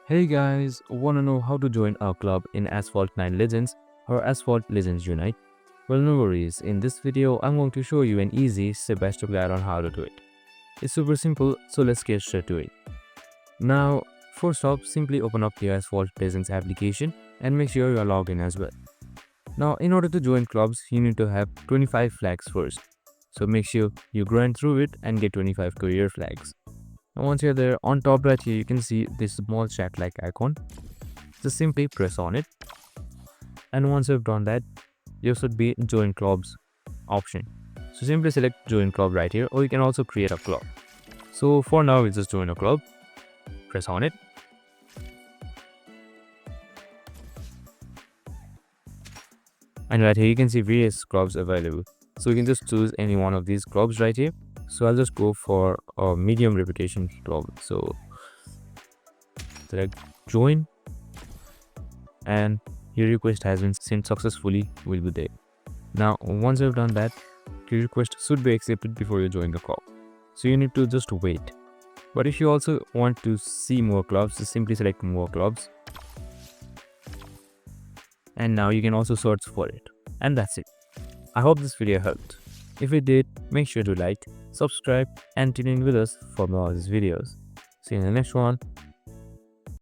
Hey guys, wanna know how to join our club in Asphalt 9 Legends or Asphalt Legends Unite? Well, no worries. In this video, I'm going to show you an easy step-by-step guide on how to do it. It's super simple, so let's get straight to it. Now, first off, simply open up the Asphalt Legends application and make sure you are logged in as well. Now, in order to join clubs, you need to have 25 flags first. So make sure you grind through it and get 25 career flags. And once you're there, on top right here, you can see this small chat-like icon. Just simply press on it. And once you've done that, there should be join clubs option. So simply select join club right here, or you can also create a club. So for now, we'll just join a club. Press on it. And right here, you can see various clubs available. So you can just choose any one of these clubs right here. So I'll just go for a medium reputation club. So select join, and your request has been sent successfully will be there. Now once you've done that, your request should be accepted before you join the club. So you need to just wait. But if you also want to see more clubs, just simply select more clubs. And now you can also search for it. And that's it. I hope this video helped. If it did, make sure to like, subscribe, and tune in with us for more of these videos. See you in the next one.